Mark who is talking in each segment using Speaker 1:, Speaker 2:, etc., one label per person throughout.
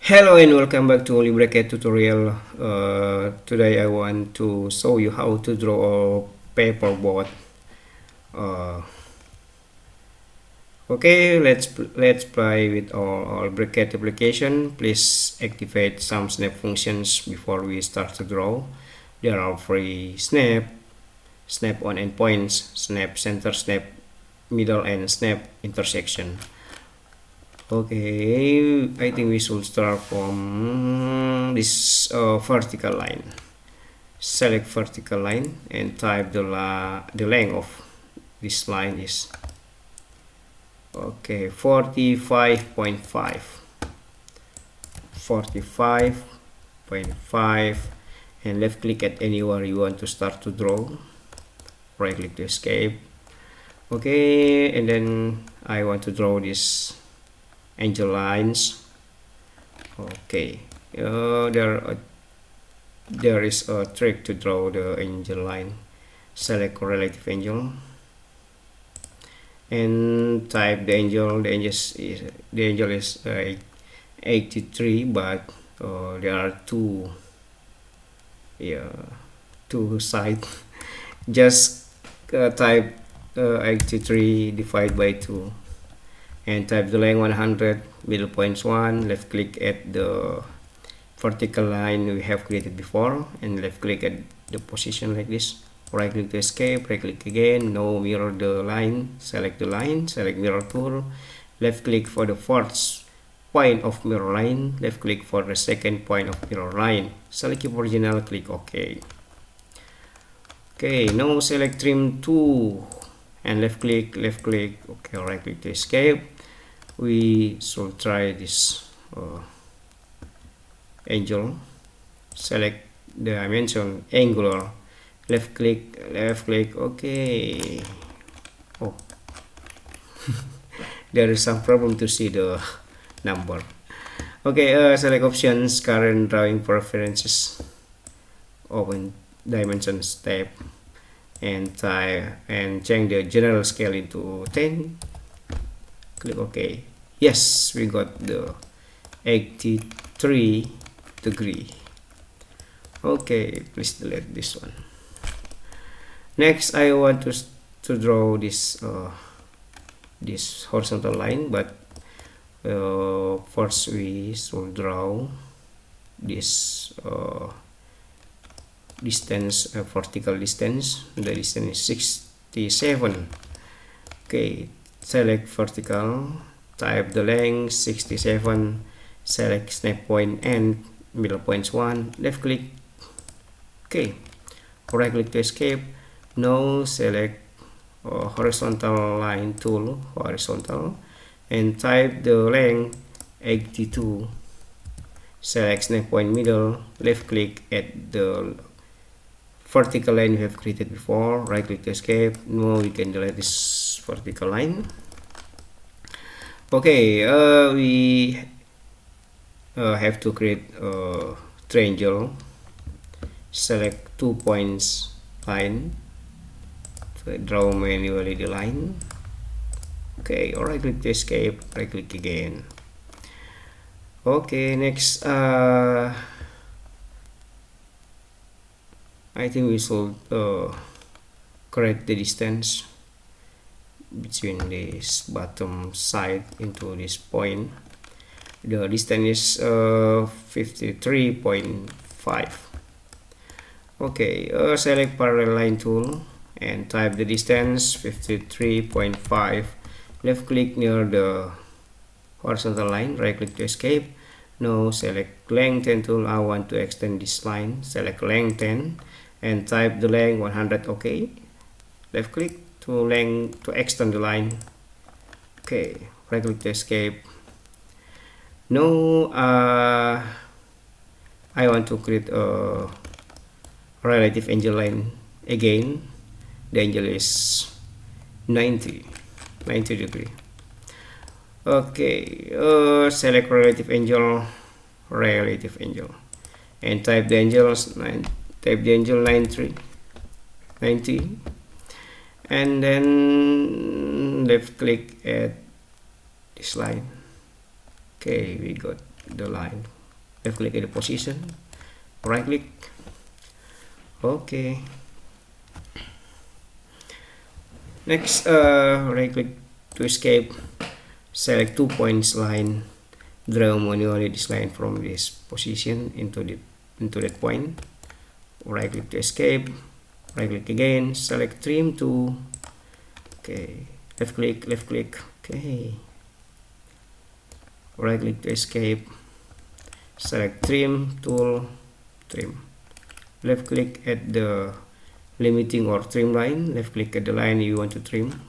Speaker 1: Hello and welcome back to LibreCAD tutorial. Today I want to show you how to draw a paperboard. Uh, okay, let's play with our LibreCAD application. Please activate some snap functions before we start to draw. There are three: snap on endpoints, snap center, snap middle, and snap intersection. Okay, I think we should start from this vertical line. Select vertical line and type the length of this line is 45.5 and left click at anywhere you want to start to draw. Right click to escape. Okay, and then I want to draw this angel lines. Okay, there is a trick to draw the angel line. Select relative angle and type the angel. The angel is 83, but there are two sides. Just type 83 divided by 2 and type the length 100, middle points 1, left click at the vertical line we have created before and left click at the position like this. Right click to escape, right click again, now mirror the line, select the line, select mirror tool, left click for the first point of mirror line, left click for the second point of mirror line, select your original, click OK. Okay, now select trim 2 and left click, okay, right click to escape. We should try this angel. Select the dimension, angular, left click, okay. Oh, there is some problem to see the number. Okay, select options, current drawing preferences, open dimensions tab and type and change the general scale into 10. Click OK. Yes, we got the 83 degree. Okay, please delete this one. Next, I want to draw this this horizontal line, but first we should draw this distance, vertical distance. The distance is 67. Okay, select vertical, type the length 67, select snap point and middle points 1, left click. Okay, right click to escape. Now select horizontal line tool, horizontal, and type the length 82, select snap point middle, left click at the vertical line you have created before, right click to escape. Now we can delete this vertical line. Okay, we have to create a triangle. Select 2 points line, draw manually the line. Okay, right click to escape, right click again. Okay, next I think we should create the distance between this bottom side into this point. The distance is 53.5. Okay, select parallel line tool and type the distance 53.5. Left click near the horizontal line, right click to escape. Now select length 10 tool. I want to extend this line. Select length 10 and type the length 100. Okay, left click to extend the line. Okay, right click to escape. Now I want to create a relative angle line again. The angle is 90 degree. Okay, select relative angle, and type the angles 90, and then left click at this line. Okay, we got the line left click at the position, right click. Okay, next right click to escape, select 2 points line, draw manually this line from this position into that point, right click to escape, right click again, select trim to, okay, left click, okay, right click to escape, select trim tool, trim, left click at the limiting or trim line, left click at the line you want to trim.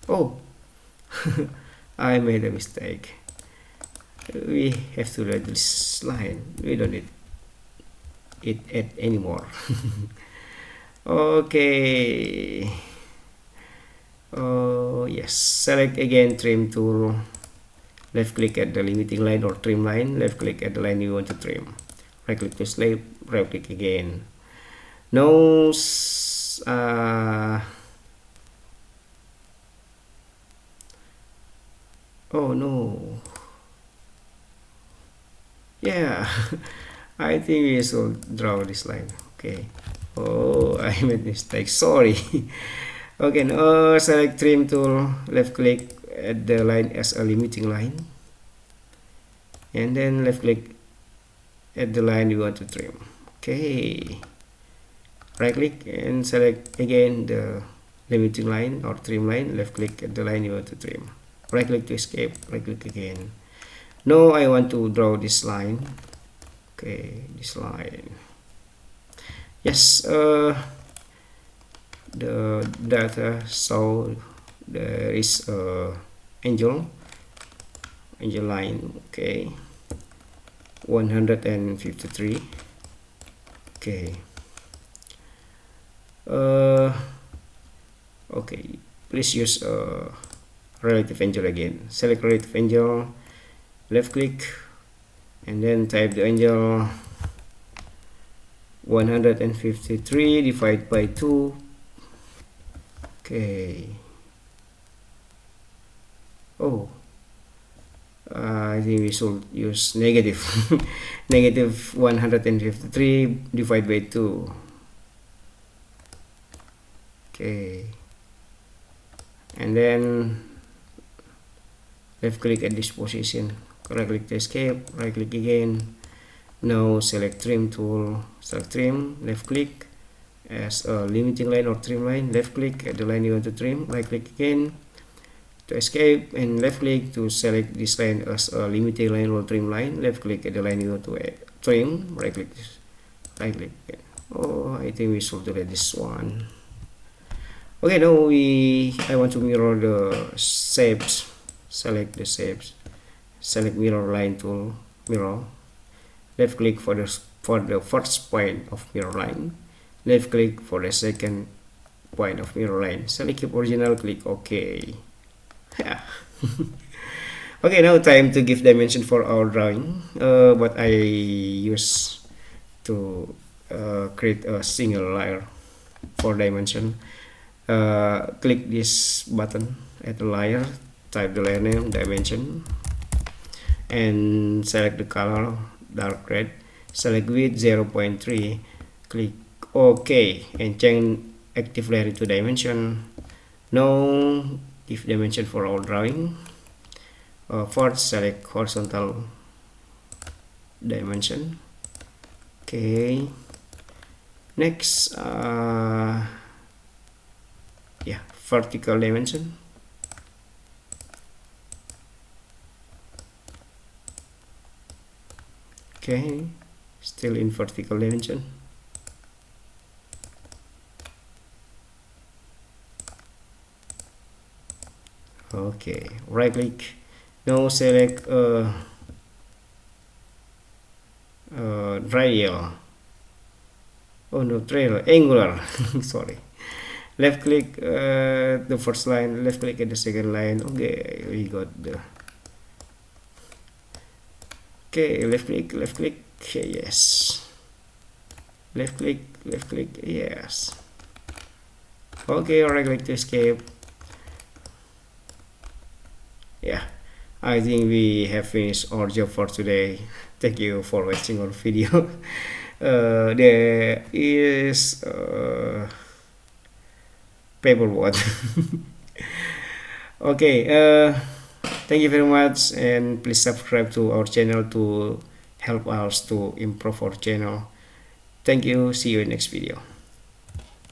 Speaker 1: Oh, I made a mistake. We have to read this line. We don't need it anymore. Okay. Oh yes, select again trim tool, left click at the limiting line or trim line, left click at the line you want to trim, right click to select, right click again. Now oh no, yeah. I think we should draw this line. Okay, oh, I made mistake, sorry. Okay, now select trim tool, left click at the line as a limiting line, and then left click at the line you want to trim. Okay, right click and select again the limiting line or trim line, left click at the line you want to trim, right click to escape, right click again. Now I want to draw this line. Okay, this line, yes, the data show there is a angel line. Okay, 153. Okay, okay, please use relative angle again. Select relative angle, left click, and then type the angle 153 divided by 2. Okay. Oh, I think we should use negative. Negative 153 divided by 2. Okay. And then left click at this position, right click to escape, right click again. Now select trim tool, select trim, left click as a limiting line or trim line, left click at the line you want to trim, right click again to escape, and left click to select this line as a limiting line or trim line, left click at the line you want to trim, right click again. Oh, I think we should do this one. Okay, now I want to mirror the shapes. Select the shapes, select mirror line tool, mirror, left click for the first point of mirror line, left click for the second point of mirror line, select keep original, click OK. Yeah. Okay, now time to give dimension for our drawing. What I use to create a single layer for dimension, click this button at the layer, type the layer name, dimension, and select the color dark red, select width 0.3, click OK, and change active layer to dimension. Now give dimension for our drawing. First select horizontal dimension. Okay, next yeah, vertical dimension. Okay, still in vertical dimension. Okay, right click. Now select trial. Oh no, trial, angular. Sorry. Left click the first line, left click at the second line. Okay, we got the. Okay, left click, yes. Left click, yes. Okay, right click to escape. Yeah, I think we have finished our job for today. Thank you for watching our video. There is paperwork. Okay, thank you very much, and please subscribe to our channel to help us to improve our channel. Thank you. See you in next video.